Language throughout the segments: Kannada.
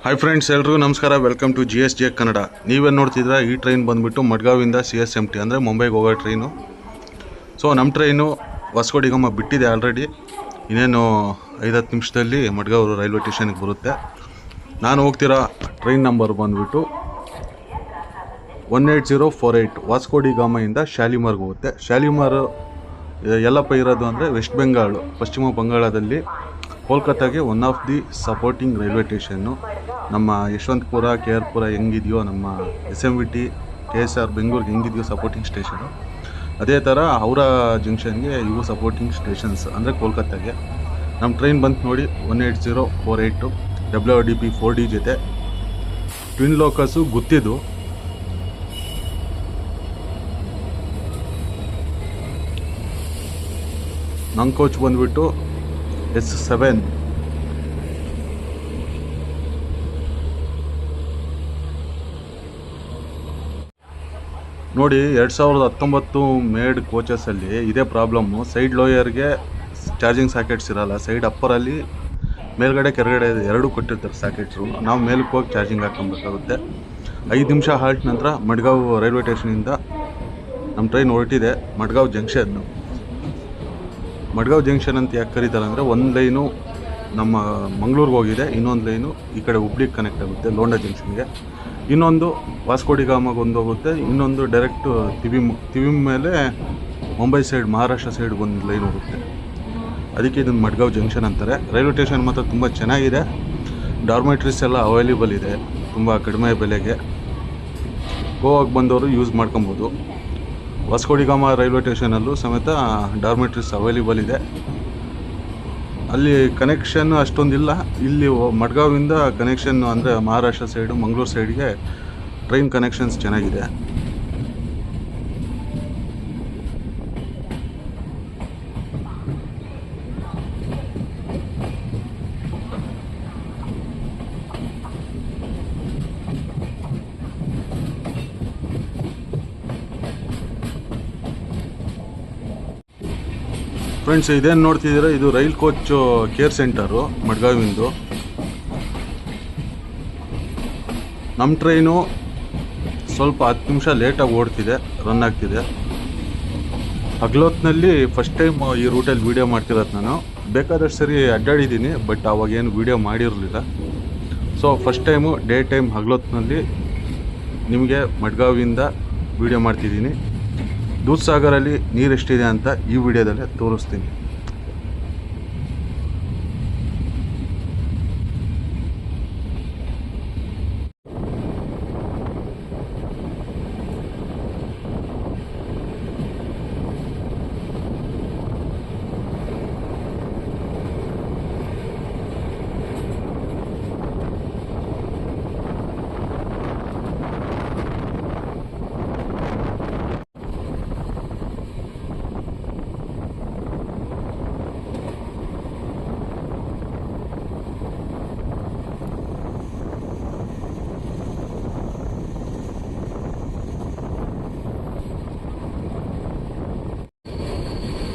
ಹಾಯ್ ಫ್ರೆಂಡ್ಸ್, ಎಲ್ರಿಗೂ ನಮಸ್ಕಾರ. Welcome to GSJ Kannada. ನೀವೇನು ನೋಡ್ತಿದ್ರೆ ಈ ಟ್ರೈನ್ ಬಂದುಬಿಟ್ಟು ಮಡ್ಗಾವಿಂದ CSMT ಅಂದರೆ ಮುಂಬೈಗೆ ಹೋಗೋ ಟ್ರೈನು. ಸೊ ನಮ್ಮ ಟ್ರೈನು ವಾಸ್ಕೋಡಿಗಾಮ ಬಿಟ್ಟಿದೆ ಆಲ್ರೆಡಿ. ಇನ್ನೇನು 5-10 ನಿಮಿಷದಲ್ಲಿ ಮಡ್ಗಾವ್ ರೈಲ್ವೆ ಸ್ಟೇಷನ್ಗೆ ಬರುತ್ತೆ. ನಾನು ಹೋಗ್ತಿರೋ ಟ್ರೈನ್ ನಂಬರ್ ಬಂದುಬಿಟ್ಟು 18048 ವಾಸ್ಕೋಡಿಗಾಮೆಯಿಂದ ಶಾಲಿಮಾರ್ಗೆ ಹೋಗುತ್ತೆ. ಶಾಲಿಮಾರ್ ಎಲ್ಲಪ್ಪ ಇರೋದು ಅಂದರೆ ವೆಸ್ಟ್ ಬೆಂಗಾಲ್, ಪಶ್ಚಿಮ ಬಂಗಾಳದಲ್ಲಿ ಕೋಲ್ಕತ್ತಾಗೆ one of the supporting railway station. ನಮ್ಮ ಯಶವಂತಪುರ, KR ಪುರ ಹೆಂಗಿದೆಯೋ, ನಮ್ಮ SMVT, KSR ಬೆಂಗಳೂರಿಗೆ ಹೆಂಗಿದೆಯೋ ಸಪೋರ್ಟಿಂಗ್ ಸ್ಟೇಷನು, ಅದೇ ಥರ ಹೌರಾ ಜಂಕ್ಷನ್ಗೆ ಇವು ಸಪೋರ್ಟಿಂಗ್ ಸ್ಟೇಷನ್ಸ್ ಅಂದರೆ ಕೋಲ್ಕತ್ತಾಗೆ. ನಮ್ಮ ಟ್ರೈನ್ ಬಂತು ನೋಡಿ 18048 WRDP 4D ಜೊತೆ ಟ್ವಿನ್ ಲೋಕಸ್ಸು ಗೊತ್ತಿದ್ದು. ನನ್ನ ಕೋಚ್ ಬಂದುಬಿಟ್ಟು S7. ನೋಡಿ, 2019 ಮೇಡ್ ಕೋಚಸಲ್ಲಿ ಇದೇ ಪ್ರಾಬ್ಲಮ್ಮು. ಸೈಡ್ ಲೋಯರ್ಗೆ ಚಾರ್ಜಿಂಗ್ ಸಾಕೆಟ್ಸ್ ಇರೋಲ್ಲ, ಸೈಡ್ ಅಪ್ಪರಲ್ಲಿ ಮೇಲ್ಗಡೆ ಕೆಳಗಡೆ ಎರಡೂ ಕೊಟ್ಟಿರ್ತಾರೆ ಸಾಕೆಟ್ಸು. ನಾವು ಮೇಲಕ್ಕೆ ಹೋಗಿ ಚಾರ್ಜಿಂಗ್ ಹಾಕ್ಕೊಬೇಕಾಗುತ್ತೆ. 5 ನಿಮಿಷ ಹಾಲ್ಟ್ ನಂತರ ಮಡ್ಗಾವ್ ರೈಲ್ವೆ ಸ್ಟೇಷನಿಂದ ನಮ್ಮ ಟ್ರೈನ್ ಹೊರಟಿದೆ. ಮಡ್ಗಾವ್ ಜಂಕ್ಷನ್ನು. ಮಡ್ಗಾವ್ ಜಂಕ್ಷನ್ ಅಂತ ಯಾಕೆ ಕರೀತಾರೆ ಅಂದರೆ, ಒಂದು ಲೈನು ನಮ್ಮ ಮಂಗಳೂರಿಗೆ ಹೋಗಿದೆ, ಇನ್ನೊಂದು ಲೈನು ಈ ಕಡೆ ಹುಬ್ಳಿಗೆ ಕನೆಕ್ಟ್ ಆಗುತ್ತೆ ಲೋಂಡಾ ಜಂಕ್ಷನ್ಗೆ, ಇನ್ನೊಂದು ವಾಸ್ಕೋಡಿಗಾಮಗೆ ಒಂದು ಹೋಗುತ್ತೆ, ಇನ್ನೊಂದು ಡೈರೆಕ್ಟ್ ತಿವಿಮ್ ಮೇಲೆ ಮುಂಬೈ ಸೈಡ್, ಮಹಾರಾಷ್ಟ್ರ ಸೈಡ್ ಒಂದು ಲೈನ್ ಹೋಗುತ್ತೆ. ಅದಕ್ಕೆ ಇದನ್ನು ಮಡ್ಗಾವ್ ಜಂಕ್ಷನ್ ಅಂತಾರೆ. ರೈಲ್ವೆ ಸ್ಟೇಷನ್ ಮಾತ್ರ ತುಂಬ ಚೆನ್ನಾಗಿದೆ. ಡಾರ್ಮೆಟ್ರೀಸ್ ಎಲ್ಲ ಅವೈಲೇಬಲ್ ಇದೆ ತುಂಬ ಕಡಿಮೆ ಬೆಲೆಗೆ. ಗೋವಾಗೆ ಬಂದವರು ಯೂಸ್ ಮಾಡ್ಕೊಬೋದು. ವಾಸ್ಕೋಡಿಗಾಮ ರೈಲ್ವೆ ಸ್ಟೇಷನಲ್ಲೂ ಸಮೇತ ಡಾರ್ಮೆಟ್ರೀಸ್ ಅವೈಲೇಬಲ್ ಇದೆ. ಅಲ್ಲಿ ಕನೆಕ್ಷನ್ ಅಷ್ಟೊಂದಿಲ್ಲ. ಇಲ್ಲಿ ಮಡ್ಗಾವಿಂದ ಕನೆಕ್ಷನ್ ಅಂದರೆ ಮಹಾರಾಷ್ಟ್ರ ಸೈಡು, ಮಂಗಳೂರು ಸೈಡ್ಗೆ ಟ್ರೈನ್ ಕನೆಕ್ಷನ್ಸ್ ಚೆನ್ನಾಗಿದೆ. ಫ್ರೆಂಡ್ಸ್, ಇದೇನು ನೋಡ್ತಿದ್ದೀರಾ, ಇದು ರೈಲ್ ಕೋಚ್ ಕೇರ್ ಸೆಂಟರು ಮಡ್ಗಾವಿಂದು. ನಮ್ಮ ಟ್ರೈನು ಸ್ವಲ್ಪ 10 ನಿಮಿಷ ಲೇಟಾಗಿ ಓಡ್ತಿದೆ, ರನ್ ಆಗ್ತಿದೆ. ಹಗಲೊತ್ತಿನಲ್ಲಿ ಫಸ್ಟ್ ಟೈಮ್ ಈ ರೂಟಲ್ಲಿ ವೀಡಿಯೋ ಮಾಡ್ತಿರೋದು ನಾನು. ಬೇಕಾದಷ್ಟು ಸರಿ ಅಡ್ಡಾಡಿದ್ದೀನಿ, ಬಟ್ ಅವಾಗೇನು ವೀಡಿಯೋ ಮಾಡಿರಲಿಲ್ಲ. So first time day time ಹಗಲೊತ್ತಿನಲ್ಲಿ ನಿಮಗೆ ಮಡ್ಗಾವಿಂದ ವೀಡಿಯೋ ಮಾಡ್ತಿದ್ದೀನಿ. ದೂದ್ಸಾಗರಲ್ಲಿ ನೀರು ಎಷ್ಟಿದೆ ಅಂತ ಈ ವಿಡಿಯೋದಲ್ಲೇ ತೋರಿಸ್ತೀನಿ.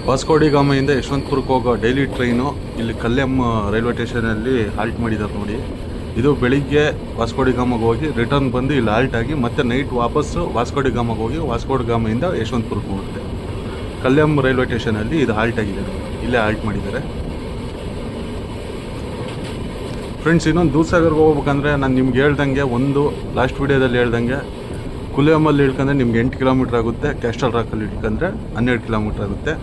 ವಾಸ್ಕೋಡಿಗಾಮೆಯಿಂದ ಯಶವಂತಪುರಕ್ಕೆ ಹೋಗೋ ಡೈಲಿ ಟ್ರೈನು ಇಲ್ಲಿ ಕಲ್ಯಾಮ್ ರೈಲ್ವೆ ಸ್ಟೇಷನಲ್ಲಿ ಹಾಲ್ಟ್ ಮಾಡಿದ್ದಾರೆ ನೋಡಿ. ಇದು ಬೆಳಿಗ್ಗೆ ವಾಸ್ಕೋಡಿಗಾಮಗೆ ಹೋಗಿ ರಿಟರ್ನ್ ಬಂದು ಇಲ್ಲಿ ಹಾಲ್ಟ್ ಆಗಿ ಮತ್ತೆ ನೈಟ್ ವಾಪಸ್ಸು ವಾಸ್ಕೋಡಿಗಾಮಗೆ ಹೋಗಿ ವಾಸ್ಕೋಡಿಗಾಮೆಯಿಂದ ಯಶವಂತಪುರಕ್ಕೆ ಹೋಗುತ್ತೆ. ಕಲ್ಯಾಮ್ ರೈಲ್ವೆ ಸ್ಟೇಷನಲ್ಲಿ ಇದು ಹಾಲ್ಟ್ ಆಗಿದೆ, ಇಲ್ಲೇ ಹಾಲ್ಟ್ ಮಾಡಿದ್ದಾರೆ. ಫ್ರೆಂಡ್ಸ್, ಇನ್ನೊಂದು ದೂದ್ಸಾಗರ್ಗೆ ಹೋಗ್ಬೇಕಂದ್ರೆ ನಾನು ನಿಮ್ಗೆ ಹೇಳ್ದಂಗೆ, ಒಂದು ಲಾಸ್ಟ್ ವೀಡಿಯೋದಲ್ಲಿ ಹೇಳ್ದಂಗೆ, ಕುಲಿಯಮಲ್ಲಿ ಇಳ್ಕೊಂಡ್ರೆ ನಿಮ್ಗೆ 8 ಕಿಲೋಮೀಟ್ರ್ ಆಗುತ್ತೆ, ಕ್ಯಾಸ್ಟಲ್ ರಾಕಲ್ಲಿ ಇಳ್ಕೊಂಡ್ರೆ 12 ಕಿಲೋಮೀಟ್ರ್ ಆಗುತ್ತೆ.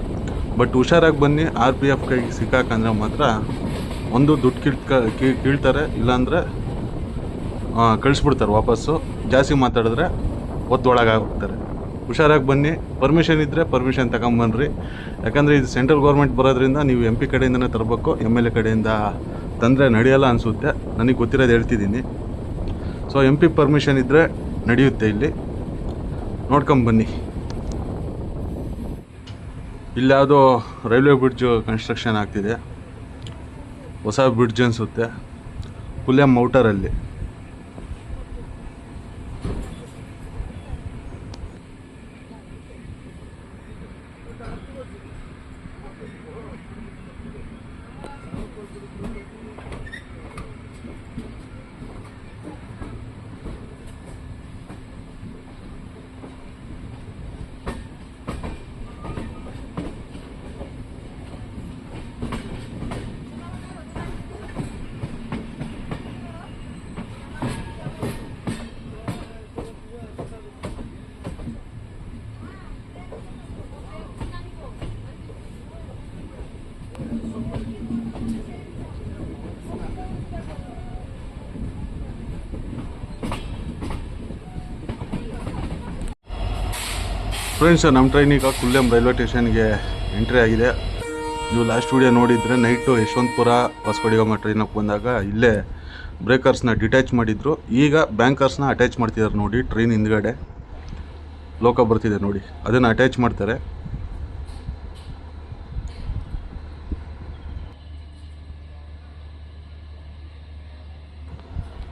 ಬಟ್ ಹುಷಾರಾಗಿ ಬನ್ನಿ, RPF ಕೈಗೆ ಸಿಕ್ಕಾಕಂದ್ರೆ ಮಾತ್ರ ಒಂದು ದುಡ್ಡು ಕೀಳ್ತಾರೆ, ಇಲ್ಲಾಂದರೆ ಕಳಿಸ್ಬಿಡ್ತಾರೆ ವಾಪಸ್ಸು. ಜಾಸ್ತಿ ಮಾತಾಡಿದ್ರೆ ಒತ್ತೊಳಗೆ ಹೋಗ್ತಾರೆ. ಹುಷಾರಾಗಿ ಬನ್ನಿ. ಪರ್ಮಿಷನ್ ಇದ್ದರೆ ಪರ್ಮಿಷನ್ ತಗೊಂಬನ್ನಿರಿ. ಯಾಕಂದರೆ ಇದು ಸೆಂಟ್ರಲ್ ಗೌರ್ಮೆಂಟ್ ಬರೋದ್ರಿಂದ ನೀವು MP ಕಡೆಯಿಂದನೇ ತರಬೇಕು. MLA ಕಡೆಯಿಂದ ತಂದರೆ ನಡೆಯಲ್ಲ ಅನಿಸುತ್ತೆ, ನನಗೆ ಗೊತ್ತಿರೋದು ಹೇಳ್ತಿದ್ದೀನಿ. ಸೊ MP ಪರ್ಮಿಷನ್ ಇದ್ದರೆ ನಡೆಯುತ್ತೆ. ಇಲ್ಲಿ ನೋಡ್ಕೊಂಬನ್ನಿ. ಇಲ್ಲಿ ಯಾವುದೋ ರೈಲ್ವೆ ಬ್ರಿಡ್ಜು ಕನ್ಸ್ಟ್ರಕ್ಷನ್ ಆಗ್ತಿದೆ, ಹೊಸ ಬ್ರಿಡ್ಜ್ ಅನಿಸುತ್ತೆ, ಕುಲ್ಯಾಮ್ ಔಟರಲ್ಲಿ. ಫ್ರೆಂಡ್ಸ್, ನಮ್ಮ ಟ್ರೈನ್ ಈಗ ಕುಲ್ಲೆಂ ರೈಲ್ವೆ ಸ್ಟೇಷನ್ಗೆ ಎಂಟ್ರಿ ಆಗಿದೆ. ನೀವು ಲಾಸ್ಟ್ ವಿಡಿಯೋ ನೋಡಿದರೆ ನೈಟು ಯಶವಂತಪುರ ಹೊಸಕೋಡಿಗೊಮ್ಮ ಟ್ರೈನಿಗೆ ಬಂದಾಗ ಇಲ್ಲೇ ಬ್ರೇಕರ್ಸ್ನ ಡಿಟ್ಯಾಚ್ ಮಾಡಿದ್ರು. ಈಗ ಬ್ಯಾಂಕರ್ಸ್ನ ಅಟ್ಯಾಚ್ ಮಾಡ್ತಿದ್ದಾರೆ ನೋಡಿ. ಟ್ರೈನ್ ಹಿಂದ್ಗಡೆ ಲೋಕ ಬರ್ತಿದೆ ನೋಡಿ, ಅದನ್ನು ಅಟ್ಯಾಚ್ ಮಾಡ್ತಾರೆ.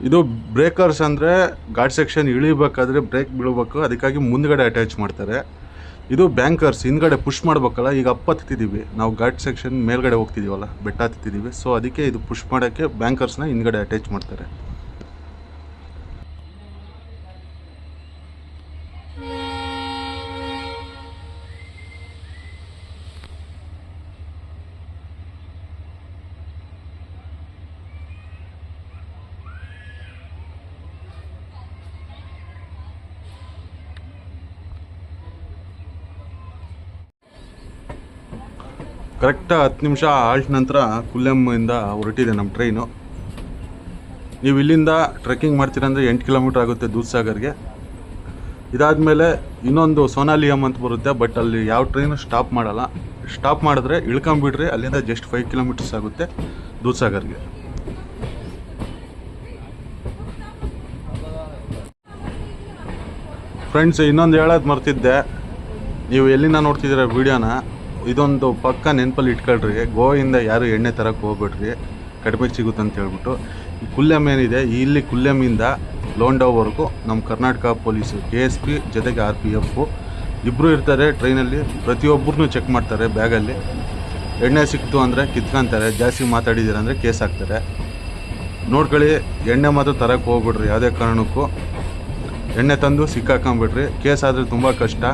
ಇದು ಬ್ರೇಕರ್ಸ್ ಅಂದರೆ ಘಾಟ್ ಸೆಕ್ಷನ್ ಇಳಿಬೇಕಾದ್ರೆ ಬ್ರೇಕ್ ಬೀಳಬೇಕು, ಅದಕ್ಕಾಗಿ ಮುಂದ್ಗಡೆ ಅಟ್ಯಾಚ್ ಮಾಡ್ತಾರೆ. ಇದು ಬ್ಯಾಂಕರ್ಸ್ ಹಿಂದ್ಗಡೆ ಪುಷ್ ಮಾಡ್ಬೇಕಲ್ಲ. ಈಗ ಅಪ್ ಹತ್ತಿದ್ದೀವಿ ನಾವು, ಘಾಟ್ ಸೆಕ್ಷನ್ ಮೇಲ್ಗಡೆ ಹೋಗ್ತಿದ್ದೀವಲ್ಲ, ಬೆಟ್ಟ ಹತ್ತಿದ್ದೀವಿ. ಸೊ ಅದಕ್ಕೆ ಇದು ಪುಷ್ ಮಾಡೋಕ್ಕೆ ಬ್ಯಾಂಕರ್ಸ್ನ ಹಿಂದ್ಗಡೆ ಅಟ್ಯಾಚ್ ಮಾಡ್ತಾರೆ. ಕರೆಕ್ಟಾಗಿ 10 ನಿಮಿಷ ಆಲ್ಟ್ ನಂತರ ಕುಲ್ಲೆಮ್ಮಿಂದ ಹೊರಟಿದೆ ನಮ್ಮ ಟ್ರೈನು. ನೀವು ಇಲ್ಲಿಂದ ಟ್ರೆಕ್ಕಿಂಗ್ ಮಾಡ್ತೀರಂದರೆ 8 ಕಿಲೋಮೀಟ್ರ್ ಆಗುತ್ತೆ ದೂದ್ಸಾಗರ್ಗೆ. ಇದಾದಮೇಲೆ ಇನ್ನೊಂದು ಸೋನಾಲಿಯಂ ಅಂತ ಬರುತ್ತೆ, ಬಟ್ ಅಲ್ಲಿ ಯಾವ ಟ್ರೈನು ಸ್ಟಾಪ್ ಮಾಡಲ್ಲ. ಸ್ಟಾಪ್ ಮಾಡಿದ್ರೆ ಇಳ್ಕೊಂಬಿಡ್ರಿ, ಅಲ್ಲಿಂದ ಜಸ್ಟ್ 5 ಕಿಲೋಮೀಟರ್ಸ್ ಆಗುತ್ತೆ ದೂದ್ಸಾಗರ್ಗೆ. ಫ್ರೆಂಡ್ಸ್, ಇನ್ನೊಂದು ಹೇಳೋದು ಮರ್ತಿದ್ದೆ. ನೀವು ಎಲ್ಲಿಂದ ನೋಡ್ತಿದ್ದೀರ ವೀಡಿಯೋನ, ಇದೊಂದು ಪಕ್ಕ ನೆನಪಲ್ಲಿ ಇಟ್ಕೊಳ್ರಿ. ಗೋಯಿಂದ ಯಾರು ಎಣ್ಣೆ ತರಕ್ಕೆ ಹೋಗ್ಬೇಡ್ರಿ, ಕಡಿಮೆ ಸಿಗುತ್ತೆ ಅಂತ ಹೇಳ್ಬಿಟ್ಟು. ಈ ಕುಲ್ಲೆಮ್ ಏನಿದೆ, ಇಲ್ಲಿ ಕುಲ್ಲೆಮ್ಮಿಂದ ಲೋಂಡಾವರೆಗೂ ನಮ್ಮ ಕರ್ನಾಟಕ ಪೊಲೀಸು KSP ಜೊತೆಗೆ RPF ಇಬ್ಬರು ಇರ್ತಾರೆ ಟ್ರೈನಲ್ಲಿ. ಪ್ರತಿಯೊಬ್ಬರನ್ನೂ ಚೆಕ್ ಮಾಡ್ತಾರೆ. ಬ್ಯಾಗಲ್ಲಿ ಎಣ್ಣೆ ಸಿಕ್ತು ಅಂದರೆ ಕಿತ್ಕೊಂತಾರೆ, ಜಾಸ್ತಿ ಮಾತಾಡಿದ್ದೀರ ಅಂದರೆ ಕೇಸ್ ಹಾಕ್ತಾರೆ. ನೋಡ್ಕೊಳ್ಳಿ, ಎಣ್ಣೆ ಮಾತ್ರ ತರಕ್ಕೆ ಹೋಗ್ಬಿಡ್ರಿ ಯಾವುದೇ ಕಾರಣಕ್ಕೂ. ಎಣ್ಣೆ ತಂದು ಸಿಕ್ಕಾಕೊಂಬಿಡ್ರಿ, ಕೇಸ್ ಆದರೆ ತುಂಬ ಕಷ್ಟ.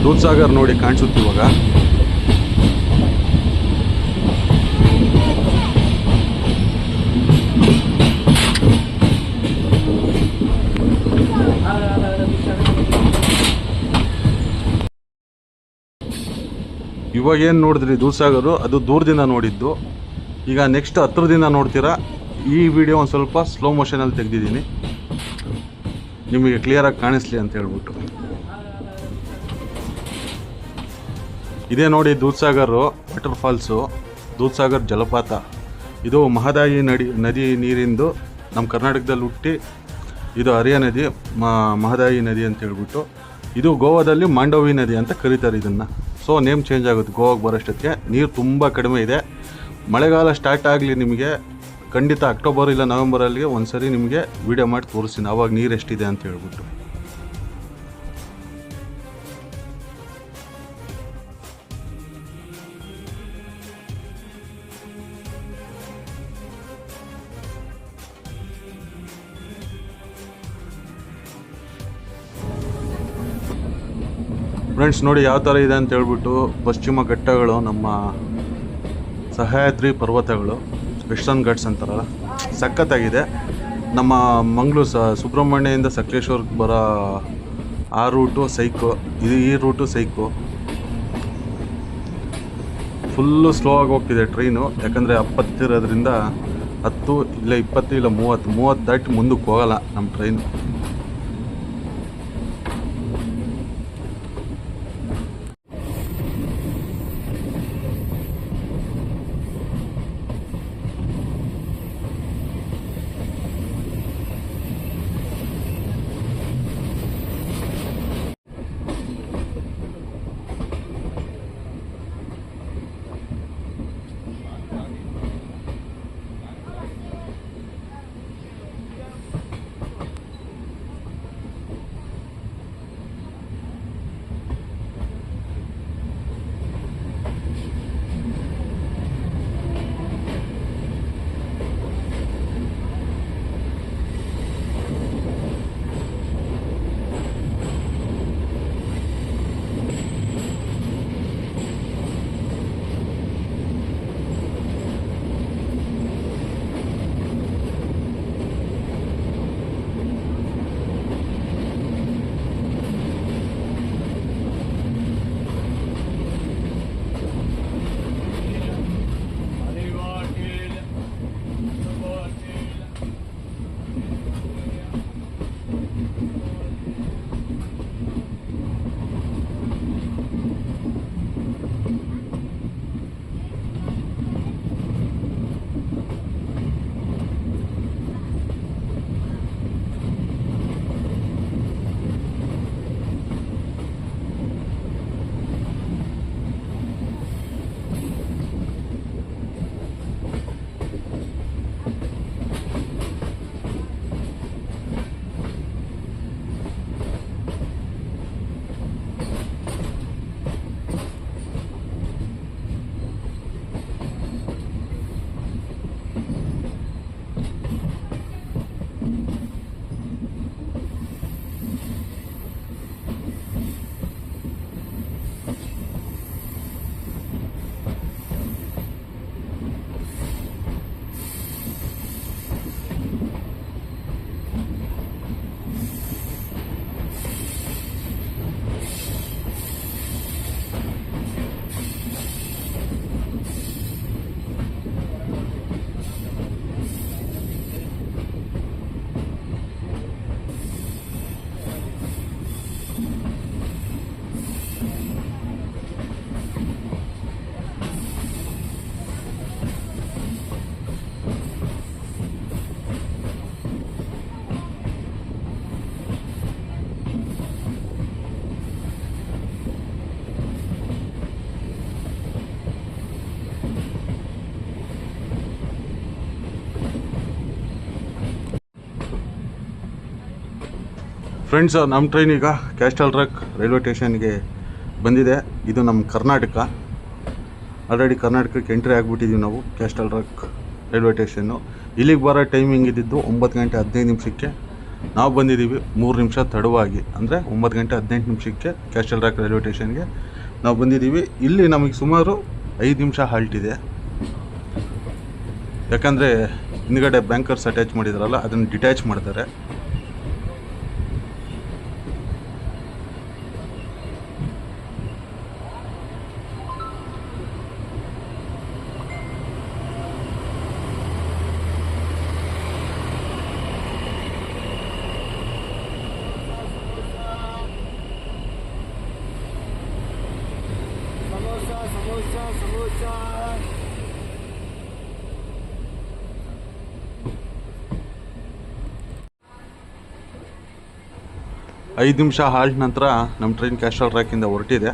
ದೂದ್ಸಾಗರ್ ನೋಡಿ ಕಾಣಿಸುತ್ತೆ ಇವಾಗ. ಇವಾಗ ಏನು ನೋಡಿದ್ರಿ ದೂದ್ಸಾಗರು, ಅದು ದೂರದಿಂದ ನೋಡಿದ್ದು. ಈಗ ನೆಕ್ಸ್ಟ್ ಹತ್ರದಿಂದ ನೋಡ್ತೀರಾ. ಈ ವಿಡಿಯೋ ಒಂದು ಸ್ವಲ್ಪ ಸ್ಲೋ ಮೋಷನಲ್ಲಿ ತೆಗೆದಿದ್ದೀನಿ, ನಿಮಗೆ ಕ್ಲಿಯರಾಗಿ ಕಾಣಿಸ್ಲಿ ಅಂತ ಹೇಳ್ಬಿಟ್ಟು. ಇದೇ ನೋಡಿ ದೂದ್ಸಾಗರು ವಾಟರ್ ಫಾಲ್ಸು, ದೂದ್ಸಾಗರ್ ಜಲಪಾತ. ಇದು ಮಹದಾಯಿ ನದಿ ನೀರಿಂದು ನಮ್ಮ ಕರ್ನಾಟಕದಲ್ಲಿ ಹುಟ್ಟಿ ಇದು ಹರಿಯ ನದಿ, ಮಹದಾಯಿ ನದಿ ಅಂತ ಹೇಳ್ಬಿಟ್ಟು. ಇದು ಗೋವಾದಲ್ಲಿ ಮಾಂಡವಿ ನದಿ ಅಂತ ಕರೀತಾರೆ ಇದನ್ನು. ಸೊ ನೇಮ್ ಚೇಂಜ್ ಆಗುತ್ತೆ ಗೋವಾಗೆ ಬರೋಷ್ಟೊತ್ತಿಗೆ. ನೀರು ತುಂಬ ಕಡಿಮೆ ಇದೆ. ಮಳೆಗಾಲ ಸ್ಟಾರ್ಟ್ ಆಗಲಿ ನಿಮಗೆ ಖಂಡಿತ ಅಕ್ಟೋಬರ್ ಇಲ್ಲ ನವೆಂಬರಲ್ಲಿ ಒಂದ್ಸರಿ ನಿಮಗೆ ವಿಡಿಯೋ ಮಾಡಿ ತೋರಿಸ್ತೀನಿ, ಆವಾಗ ನೀರು ಎಷ್ಟಿದೆ ಅಂತ ಹೇಳ್ಬಿಟ್ಟು. ಫ್ರೆಂಡ್ಸ್ ನೋಡಿ ಯಾವ ಥರ ಇದೆ ಅಂತ ಹೇಳ್ಬಿಟ್ಟು. ಪಶ್ಚಿಮ ಘಟ್ಟಗಳು, ನಮ್ಮ ಸಹ್ಯಾದ್ರಿ ಪರ್ವತಗಳು, ವೆಸ್ಟರ್ನ್ ಘಾಟ್ಸ್ ಅಂತಾರಲ್ಲ, ಸಖತ್ತಾಗಿದೆ. ನಮ್ಮ ಮಂಗಳೂರು ಸುಬ್ರಹ್ಮಣ್ಯದಿಂದ ಸಕಲೇಶ್ವರಕ್ಕೆ ಬರೋ ಆ ರೂಟು ಸೈಕು, ಈ ರೂಟು ಸೈಕು. ಫುಲ್ಲು ಸ್ಲೋ ಆಗಿ ಹೋಗ್ತಿದೆ ಟ್ರೈನು, ಯಾಕಂದರೆ ಅಪ್ಪತ್ತಿರೋದ್ರಿಂದ 10 ಇಲ್ಲ 20 ಇಲ್ಲ 30 ದಾಟಿ ಮುಂದಕ್ಕೆ ಹೋಗಲ್ಲ ನಮ್ಮ ಟ್ರೈನು. ಫ್ರೆಂಡ್ಸ್, ನಮ್ಮ ಟ್ರೈನ್ ಈಗ ಕ್ಯಾಸ್ಟಲ್ ರಾಕ್ ರೈಲ್ವೆ ಸ್ಟೇಷನ್ಗೆ ಬಂದಿದೆ. ಇದು ನಮ್ಮ ಕರ್ನಾಟಕ. ಆಲ್ರೆಡಿ ಕರ್ನಾಟಕಕ್ಕೆ ಎಂಟ್ರಿ ಆಗಿಬಿಟ್ಟಿದ್ದೀವಿ ನಾವು. ಕ್ಯಾಸ್ಟಲ್ ರಾಕ್ ರೈಲ್ವೆ ಸ್ಟೇಷನ್ನು ಇಲ್ಲಿಗೆ ಬರೋ ಟೈಮಿಂಗ್ ಇದ್ದಿದ್ದು 9 ಗಂಟೆ 15 ನಿಮಿಷಕ್ಕೆ. ನಾವು ಬಂದಿದ್ದೀವಿ 3 ನಿಮಿಷ ತಡವಾಗಿ, ಅಂದರೆ 9 ಗಂಟೆ 18 ನಿಮಿಷಕ್ಕೆ ಕ್ಯಾಸ್ಟಲ್ ರಾಕ್ ರೈಲ್ವೆ ಸ್ಟೇಷನ್ಗೆ ನಾವು ಬಂದಿದ್ದೀವಿ. ಇಲ್ಲಿ ನಮಗೆ ಸುಮಾರು 5 ನಿಮಿಷ ಹಾಲ್ಟ್ ಇದೆ. ಯಾಕಂದರೆ ಹಿಂದ್ಗಡೆ ಬ್ಯಾಂಕರ್ಸ್ ಅಟ್ಯಾಚ್ ಮಾಡಿದಾರಲ್ಲ, ಅದನ್ನು ಡಿಟ್ಯಾಚ್ ಮಾಡ್ತಾರೆ. ಸಮೋಸಾ 5 ನಿಮಿಷ ಹಾಲ್ಟ್ ನಂತರ ನಮ್ಮ ಟ್ರೈನ್ ಕ್ಯಾಸ್ಟಲ್ ರಾಕಿಂದ ಹೊರಟಿದೆ.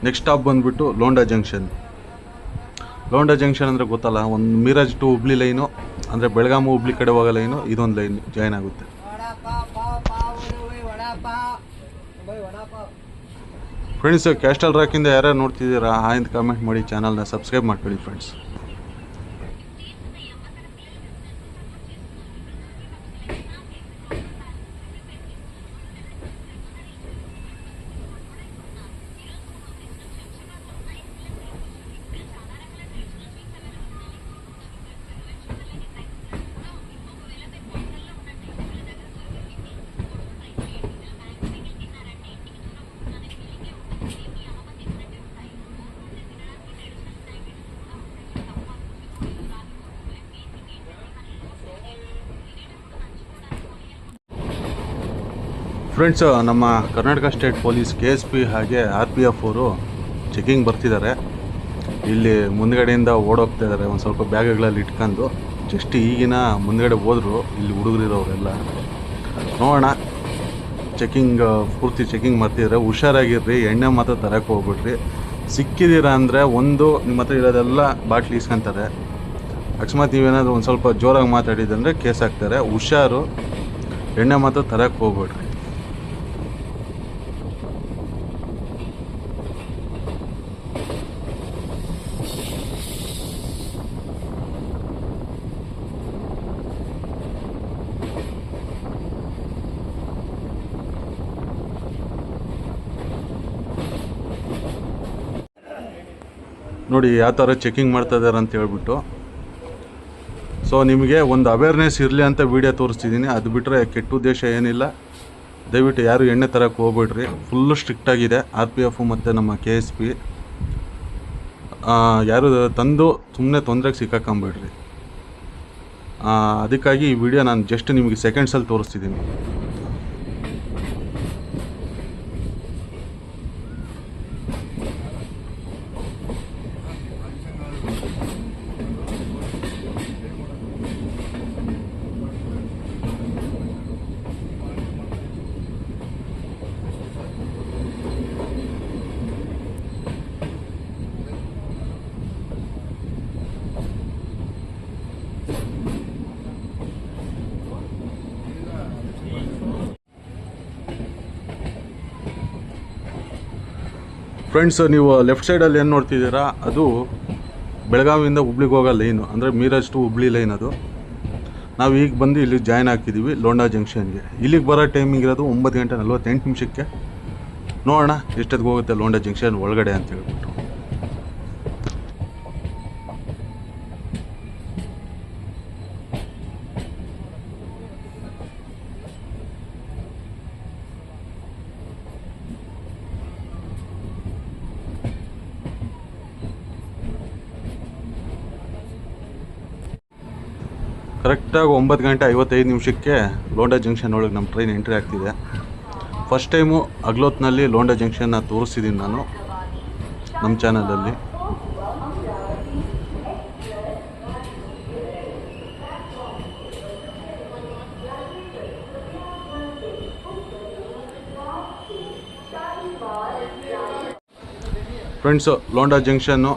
ನೆಕ್ಸ್ಟ್ ಸ್ಟಾಪ್ ಬಂದುಬಿಟ್ಟು ಲೋಂಡಾ ಜಂಕ್ಷನ್. ಲೋಂಡಾ ಜಂಕ್ಷನ್ ಅಂದರೆ ಗೊತ್ತಲ್ಲ, ಒಂದು ಮಿರಾಜ್ ಟು ಹುಬ್ಳಿ ಲೈನು, ಅಂದರೆ ಬೆಳಗಾವಿ ಹುಬ್ಳಿ ಕಡೆ ಹೋಗೋ ಲೈನು, ಇದೊಂದು ಲೈನ್ ಜಾಯ್ನ್ ಆಗುತ್ತೆ. ಫ್ರೆಂಡ್ಸ್, ಕ್ಯಾಸ್ಟಲ್ ರಾಕಿಂದ ಯಾರ್ಯಾರು ನೋಡ್ತಿದ್ದೀರಾ ಅಂತ ಕಾಮೆಂಟ್ ಮಾಡಿ, ಚಾನಲ್ನ ಸಬ್ಸ್ಕ್ರೈಬ್ ಮಾಡ್ಕೊಳ್ಳಿ ಫ್ರೆಂಡ್ಸ್. ಫ್ರೆಂಡ್ಸ್, ನಮ್ಮ ಕರ್ನಾಟಕ ಸ್ಟೇಟ್ ಪೊಲೀಸ್ KSP ಹಾಗೆ RPF ಅವರು ಚೆಕಿಂಗ್ ಬರ್ತಿದ್ದಾರೆ. ಇಲ್ಲಿ ಮುಂದ್ಗಡೆಯಿಂದ ಓಡೋಗ್ತಾ ಇದ್ದಾರೆ, ಒಂದು ಸ್ವಲ್ಪ ಬ್ಯಾಗ್ಗಳಲ್ಲಿ ಇಟ್ಕೊಂಡು. ಜಸ್ಟ್ ಈಗಿನ ಮುಂದ್ಗಡೆ ಹೋದ್ರು ಇಲ್ಲಿ ಹುಡುಗರಿರೋರೆಲ್ಲ. ನೋಡೋಣ, ಚೆಕಿಂಗ್ ಪೂರ್ತಿ ಚೆಕಿಂಗ್ ಮಾಡ್ತಿದ್ದಾರೆ. ಹುಷಾರಾಗಿರ್ರಿ, ಎಣ್ಣೆ ಮಾತ್ರ ತರಕ್ಕೆ ಹೋಗ್ಬಿಡ್ರಿ. ಸಿಕ್ಕಿದ್ದೀರಾ ಅಂದರೆ ಒಂದು ನಿಮ್ಮ ಹತ್ರ ಇರೋದೆಲ್ಲ ಬಾಟ್ಲಿ ಇಸ್ಕೊಂತಾರೆ. ಅಕಸ್ಮಾತ್ ನೀವೇನಾದರೂ ಒಂದು ಸ್ವಲ್ಪ ಜೋರಾಗಿ ಮಾತಾಡಿದಂದರೆ ಕೇಸ್ ಹಾಕ್ತಾರೆ. ಹುಷಾರು, ಎಣ್ಣೆ ಮಾತ್ರ ತರಕ್ಕೆ ಹೋಗ್ಬಿಡ್ರಿ. ನೋಡಿ ಯಾವ ಥರ ಚೆಕಿಂಗ್ ಮಾಡ್ತಾ ಇದ್ದಾರೆ ಅಂತ ಹೇಳ್ಬಿಟ್ಟು. ಸೊ ನಿಮಗೆ ಒಂದು ಅವೇರ್ನೆಸ್ ಇರಲಿ ಅಂತ ವಿಡಿಯೋ ತೋರಿಸ್ತಿದ್ದೀನಿ. ಅದು ಬಿಟ್ಟರೆ ಕೆಟ್ಟ ಉದ್ದೇಶ ಏನಿಲ್ಲ. ದಯವಿಟ್ಟು ಯಾರು ಎಣ್ಣೆ ತರಕ್ಕೆ ಹೋಗ್ಬೇಡ್ರಿ. ಫುಲ್ಲು ಸ್ಟ್ರಿಕ್ಟಾಗಿದೆ RPF ಮತ್ತು ನಮ್ಮ KSP. ಯಾರು ತಂದು ಸುಮ್ಮನೆ ತೊಂದರೆಗೆ ಸಿಕ್ಕಾಕೊಂಬೇಡ್ರಿ. ಅದಕ್ಕಾಗಿ ಈ ವಿಡಿಯೋ ನಾನು ಜಸ್ಟ್ ನಿಮಗೆ ಸೆಕೆಂಡ್ಸಲ್ಲಿ ತೋರಿಸ್ತಿದ್ದೀನಿ. ಫ್ರೆಂಡ್ಸ್, ನೀವು ಲೆಫ್ಟ್ ಸೈಡಲ್ಲಿ ಏನು ನೋಡ್ತಿದ್ದೀರಾ, ಅದು ಬೆಳಗಾವಿಯಿಂದ ಹುಬ್ಳಿಗೆ ಹೋಗೋ ಲೈನು, ಅಂದರೆ ಮಿರಾಜ್ ಟು ಹುಬ್ಳಿ ಲೈನ್ ಅದು. ನಾವು ಈಗ ಬಂದು ಇಲ್ಲಿ ಜಾಯ್ನ್ ಆಗ್ತಿದ್ದೀವಿ ಲೋಂಡಾ ಜಂಕ್ಷನ್ಗೆ. ಇಲ್ಲಿಗೆ ಬರೋ ಟೈಮಿಂಗ್ ಇರೋದು 9 ಗಂಟೆ 48 ನಿಮಿಷಕ್ಕೆ. ನೋಡೋಣ ಎಷ್ಟೊತ್ತಿಗೆ ಹೋಗುತ್ತೆ ಲೋಂಡಾ ಜಂಕ್ಷನ್ ಒಳಗಡೆ ಅಂತ ಹೇಳ್ಬಿಟ್ಟು. ಕರೆಕ್ಟಾಗಿ 9 ಗಂಟೆ 55 ನಿಮಿಷಕ್ಕೆ ಲೋಂಡಾ ಜಂಕ್ಷನ್ ಒಳಗೆ ನಮ್ಮ ಟ್ರೈನ್ ಎಂಟ್ರಿ ಆಗ್ತಿದೆ. ಫಸ್ಟ್ ಟೈಮು ಹಗಲೊತ್ತಿನಲ್ಲಿ ಲೋಂಡಾ ಜಂಕ್ಷನ್ನ ತೋರಿಸ್ತಿದ್ದೀನಿ ನಾನು ನಮ್ಮ ಚಾನಲಲ್ಲಿ. ಫ್ರೆಂಡ್ಸು, ಲೋಂಡಾ ಜಂಕ್ಷನ್ನು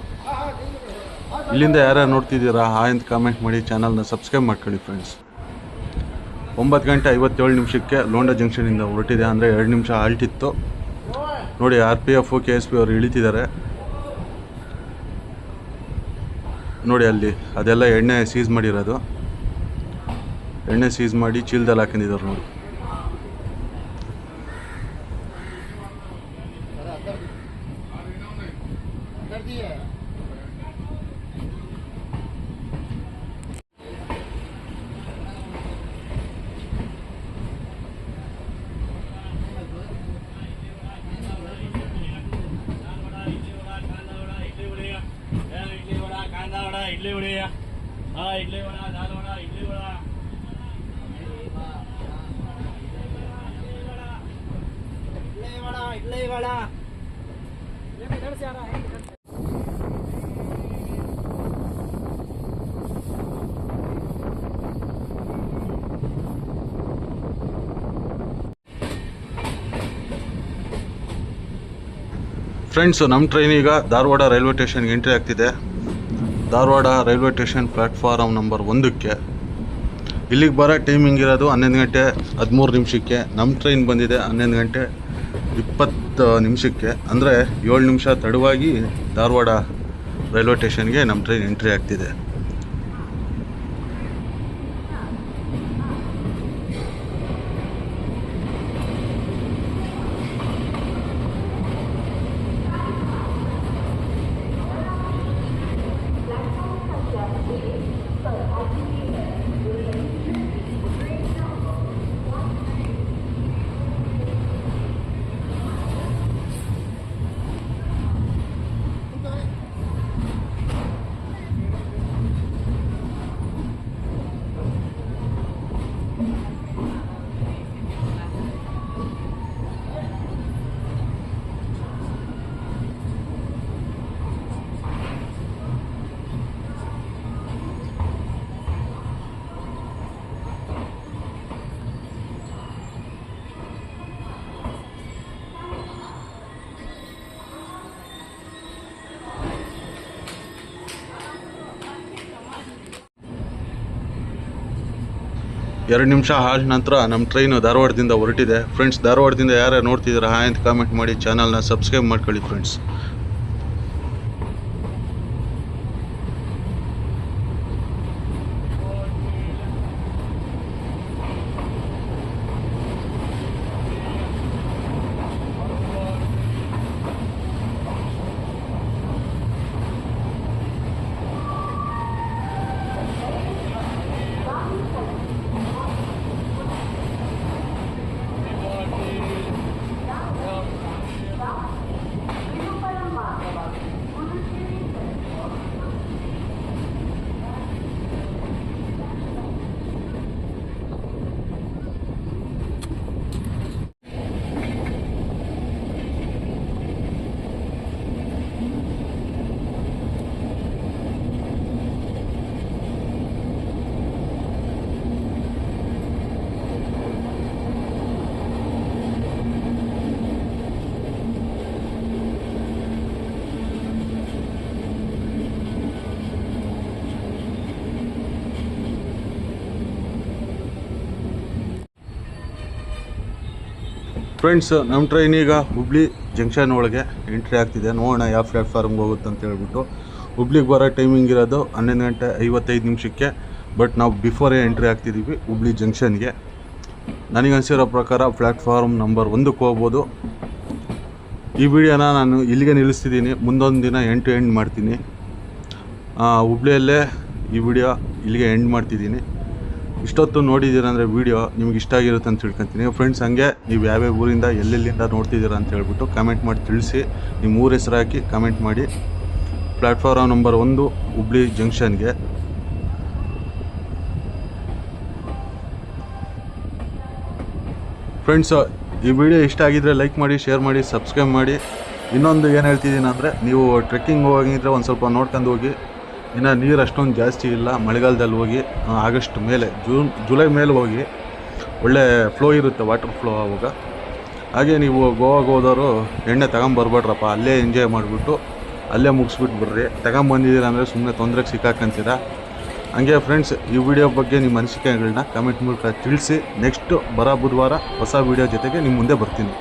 ಇಲ್ಲಿಂದ ಯಾರ್ಯಾರು ನೋಡ್ತಿದ್ದೀರಾ ಅಂತ ಕಾಮೆಂಟ್ ಮಾಡಿ, ಚಾನಲ್ನ ಸಬ್ಸ್ಕ್ರೈಬ್ ಮಾಡ್ಕೊಳ್ಳಿ ಫ್ರೆಂಡ್ಸ್. 9:57 ಲೋಂಡಾ ಜಂಕ್ಷನಿಂದ ಹೊರಟಿದೆ. ಅಂದರೆ 2 ನಿಮಿಷ ಹಾಲ್ಟ್ ಇತ್ತು. ನೋಡಿ RPF KSP ಅವರು ಇಳಿತಿದ್ದಾರೆ. ನೋಡಿ ಅಲ್ಲಿ ಅದೆಲ್ಲ ಎಣ್ಣೆ ಸೀಸ್ ಮಾಡಿರೋದು. ಎಣ್ಣೆ ಸೀಸ್ ಮಾಡಿ ಚೀಲದಲ್ಲಿ ಹಾಕೊಂಡಿದ್ದಾರೆ ನೋಡಿ. इडली वडे हाँ इडली वडा दाल वडा इडली वडा इडली वडा इधर से आ रहा है. ಫ್ರೆಂಡ್ಸು, ನಮ್ಮ ಟ್ರೈನ್ ಈಗ ಧಾರವಾಡ ರೈಲ್ವೆ ಸ್ಟೇಷನ್ಗೆ ಎಂಟ್ರಿ ಆಗ್ತಿದೆ. Dharwad railway station platform number 1ಕ್ಕೆ. ಇಲ್ಲಿಗೆ ಬರೋ ಟೈಮಿಂಗ್ ಇರೋದು 11:13. ನಮ್ಮ ಟ್ರೈನ್ ಬಂದಿದೆ 11:20. ಅಂದರೆ 7 ನಿಮಿಷ ತಡವಾಗಿ ಧಾರವಾಡ ರೈಲ್ವೆ ಸ್ಟೇಷನ್ಗೆ ನಮ್ಮ ಟ್ರೈನ್ ಎಂಟ್ರಿ ಆಗ್ತಿದೆ. ಎರಡು ನಿಮಿಷ ಆದ ನಂತರ ನಮ್ಮ ಟ್ರೈನು ಧಾರವಾಡದಿಂದ ಹೊರಟಿದೆ. ಫ್ರೆಂಡ್ಸ್, ಧಾರವಾಡದಿಂದ ಯಾರ್ಯಾರು ನೋಡ್ತಿದ್ದೀರಾ ಹಾಯ್ ಅಂತ ಕಾಮೆಂಟ್ ಮಾಡಿ, ಚಾನಲ್ನ ಸಬ್ಸ್ಕ್ರೈಬ್ ಮಾಡ್ಕೊಳ್ಳಿ ಫ್ರೆಂಡ್ಸ್. ಫ್ರೆಂಡ್ಸ್, ನಮ್ಮ ಟ್ರೈನ್ ಈಗ ಹುಬ್ಳಿ ಜಂಕ್ಷನ್ ಒಳಗೆ ಎಂಟ್ರಿ ಆಗ್ತಿದೆ. ನೋಡೋಣ ಯಾವ ಪ್ಲ್ಯಾಟ್ಫಾರ್ಮ್ಗೆ ಹೋಗುತ್ತೆ ಅಂತ ಹೇಳ್ಬಿಟ್ಟು. ಹುಬ್ಳಿಗೆ ಬರೋ ಟೈಮಿಂಗ್ ಇರೋದು 11:55. ಬಟ್ ನಾವು ಬಿಫೋರೇ ಎಂಟ್ರಿ ಆಗ್ತಿದ್ದೀವಿ ಹುಬ್ಳಿ ಜಂಕ್ಷನ್ಗೆ. ನನಗನ್ಸಿರೋ ಪ್ರಕಾರ ಪ್ಲ್ಯಾಟ್ಫಾರ್ಮ್ ನಂಬರ್ 1ಕ್ಕೆ ಹೋಗ್ಬೋದು. ಈ ವಿಡಿಯೋನ ನಾನು ಇಲ್ಲಿಗೆ ನಿಲ್ಲಿಸ್ತಿದ್ದೀನಿ. ಮುಂದೊಂದು ದಿನ ಎಂಡ್ ಮಾಡ್ತೀನಿ. ಹುಬ್ಳಿಯಲ್ಲೇ ಈ ವಿಡಿಯೋ ಇಲ್ಲಿಗೆ ಎಂಡ್ ಮಾಡ್ತಿದ್ದೀನಿ. ಇಷ್ಟೊತ್ತು ನೋಡಿದ್ದೀರ ಅಂದರೆ ವೀಡಿಯೋ ನಿಮ್ಗೆ ಇಷ್ಟ ಆಗಿರುತ್ತೆ ಅಂತ ತಿಳ್ಕೊತೀನಿ. ಫ್ರೆಂಡ್ಸ್, ಹಂಗೆ ನೀವು ಯಾವ್ಯಾವ ಊರಿಂದ ಎಲ್ಲೆಲ್ಲಿಂದ ನೋಡ್ತಿದ್ದೀರಾ ಅಂತ ಹೇಳ್ಬಿಟ್ಟು ಕಮೆಂಟ್ ಮಾಡಿ ತಿಳಿಸಿ. ನಿಮ್ಮ ಊರ ಹೆಸರು ಹಾಕಿ ಕಮೆಂಟ್ ಮಾಡಿ. ಪ್ಲ್ಯಾಟ್ಫಾರ್ಮ್ ನಂಬರ್ 1 ಹುಬ್ಳಿ ಜಂಕ್ಷನ್ಗೆ. ಫ್ರೆಂಡ್ಸ್, ಈ ವಿಡಿಯೋ ಇಷ್ಟ ಆಗಿದ್ದರೆ ಲೈಕ್ ಮಾಡಿ, ಶೇರ್ ಮಾಡಿ, ಸಬ್ಸ್ಕ್ರೈಬ್ ಮಾಡಿ. ಇನ್ನೊಂದು ಏನು ಹೇಳ್ತಿದ್ದೀನಿ ಅಂದರೆ, ನೀವು ಟ್ರೆಕ್ಕಿಂಗ್ ಹೋಗಿದ್ರೆ ಒಂದು ಸ್ವಲ್ಪ ನೋಡ್ಕೊಂಡು ಹೋಗಿ. ಇನ್ನು ನೀರು ಅಷ್ಟೊಂದು ಜಾಸ್ತಿ ಇಲ್ಲ. ಮಳೆಗಾಲದಲ್ಲಿ ಹೋಗಿ, ಆಗಸ್ಟ್ ಮೇಲೆ ಜುಲೈ ಮೇಲೆ ಹೋಗಿ. ಒಳ್ಳೆ ಫ್ಲೋ ಇರುತ್ತೆ, ವಾಟರ್ ಫ್ಲೋ ಆವಾಗ. ಹಾಗೆ ನೀವು ಗೋವಾಗೆ ಹೋದವರು ಎಣ್ಣೆ ತಗೊಂಬರ್ಬೇಡ್ರಪ್ಪ. ಅಲ್ಲೇ ಎಂಜಾಯ್ ಮಾಡಿಬಿಟ್ಟು ಅಲ್ಲೇ ಮುಗಿಸ್ಬಿಟ್ಟು ಬರ್ರಿ. ತಗೊಂಬಂದಿದ್ದೀರ ಅಂದರೆ ಸುಮ್ಮನೆ ತೊಂದರೆಗೆ ಸಿಕ್ಕಾಕಂತೀರ. ಹಂಗೆ ಫ್ರೆಂಡ್ಸ್, ಈ ವಿಡಿಯೋ ಬಗ್ಗೆ ನಿಮ್ಮ ಅನಿಸಿಕೆಗಳನ್ನ ಕಮೆಂಟ್ ಮೂಲಕ ತಿಳಿಸಿ. ನೆಕ್ಸ್ಟ್ ಬರೋ ಬುಧವಾರ ಹೊಸ ವಿಡಿಯೋ ಜೊತೆಗೆ ನಿಮ್ಮ ಮುಂದೆ ಬರ್ತೀನಿ.